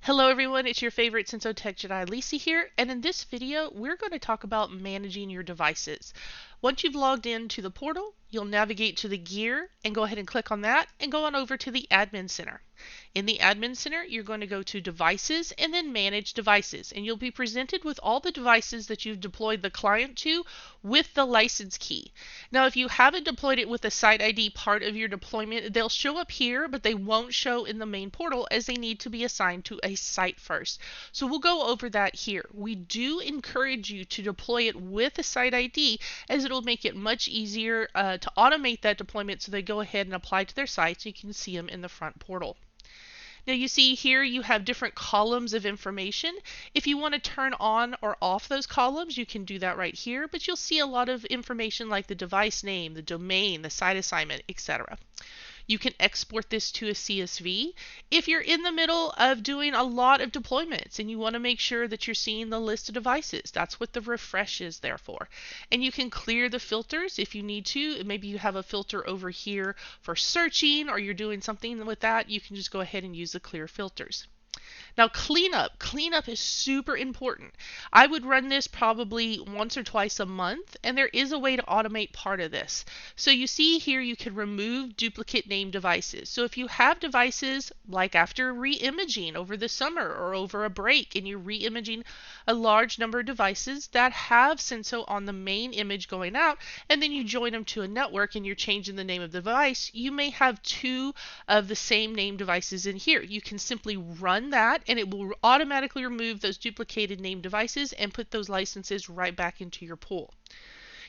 Hello everyone, it's your favorite Senso Tech Jedi Lisa here, and in this video we're going to talk about managing your devices. Once you've logged into the portal, you'll navigate to the gear and go ahead and click on that and go on over to the Admin Center. In the Admin Center, you're going to go to Devices and then Manage Devices, and you'll be presented with all the devices that you've deployed the client to with the license key. Now, if you haven't deployed it with the site ID part of your deployment, they'll show up here, but they won't show in the main portal as they need to be assigned to a site first. So we'll go over that here. We do encourage you to deploy it with a site ID as it'll make it much easier to automate that deployment so they go ahead and apply to their sites. You can see them in the front portal. Now you see here you have different columns of information. If you want to turn on or off those columns, you can do that right here, but you'll see a lot of information like the device name, the domain, the site assignment, etc. You can export this to a CSV. If you're in the middle of doing a lot of deployments and you want to make sure that you're seeing the list of devices, that's what the refresh is there for. And you can clear the filters if you need to. Maybe you have a filter over here for searching or you're doing something with that. You can just go ahead and use the clear filters. Now cleanup. Cleanup is super important. I would run this probably once or twice a month, and there is a way to automate part of this. So you see here you can remove duplicate name devices. So if you have devices like after re-imaging over the summer or over a break and you're re-imaging a large number of devices that have Senso on the main image going out, and then you join them to a network and you're changing the name of the device, you may have two of the same name devices in here. You can simply run that and it will automatically remove those duplicated name devices and put those licenses right back into your pool.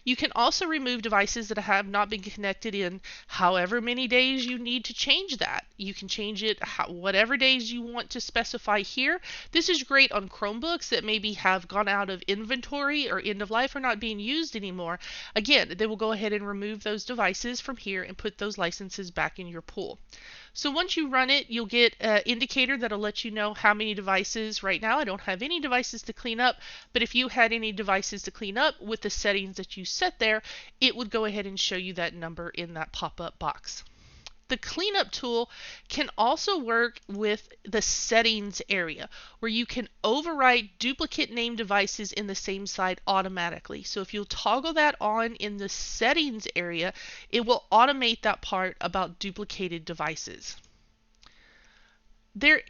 You can also remove devices that have not been connected in however many days you need to change that. You can change it whatever days you want to specify here. This is great on Chromebooks that maybe have gone out of inventory or end of life or not being used anymore. Again, they will go ahead and remove those devices from here and put those licenses back in your pool. So once you run it, you'll get an indicator that'll let you know how many devices. Right now I don't have any devices to clean up, but if you had any devices to clean up with the settings that you set there, it would go ahead and show you that number in that pop-up box. The cleanup tool can also work with the settings area where you can overwrite duplicate name devices in the same site automatically. So if you'll toggle that on in the settings area, it will automate that part about duplicated devices. There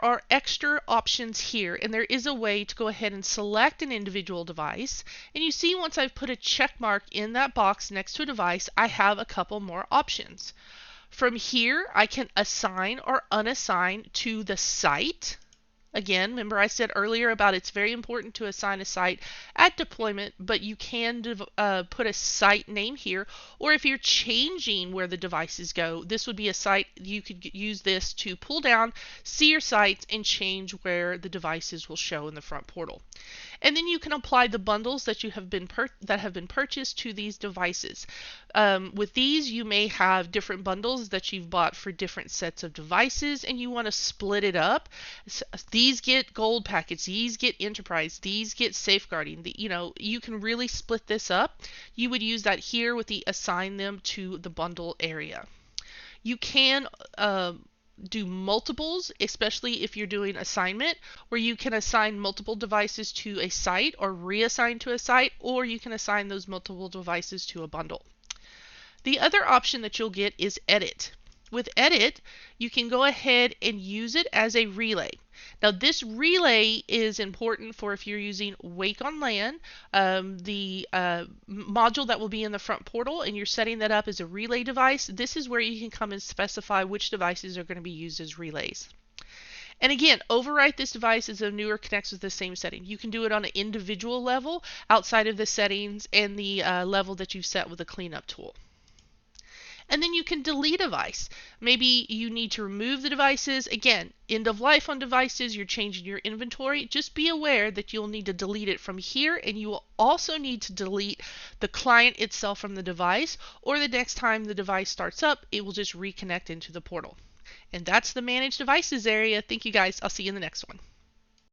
are extra options here, and there is a way to go ahead and select an individual device. And you see once I've put a check mark in that box next to a device, I have a couple more options. From here, I can assign or unassign to the site. Again, remember I said earlier about it's very important to assign a site at deployment, but you can put a site name here, or if you're changing where the devices go, this would be a site. You could use this to pull down, see your sites, and change where the devices will show in the front portal. And then you can apply the bundles that have been purchased to these devices. With these, you may have different bundles that you've bought for different sets of devices, and you want to split it up. These get gold packets, these get enterprise, these get safeguarding. You can really split this up. You would use that here with the assign them to the bundle area. You can do multiples, especially if you're doing assignment, where you can assign multiple devices to a site or reassign to a site, or you can assign those multiple devices to a bundle. The other option that you'll get is edit. With edit, you can go ahead and use it as a relay. Now this relay is important for if you're using Wake on LAN, the module that will be in the front portal, and you're setting that up as a relay device. This is where you can come and specify which devices are going to be used as relays. And again, overwrite this device as a newer connects with the same setting. You can do it on an individual level outside of the settings and the level that you've set with the cleanup tool. And then you can delete a device. Maybe you need to remove the devices. Again, end of life on devices, you're changing your inventory. Just be aware that you'll need to delete it from here, and you will also need to delete the client itself from the device, or the next time the device starts up, it will just reconnect into the portal. And that's the Manage Devices area. Thank you guys. I'll see you in the next one.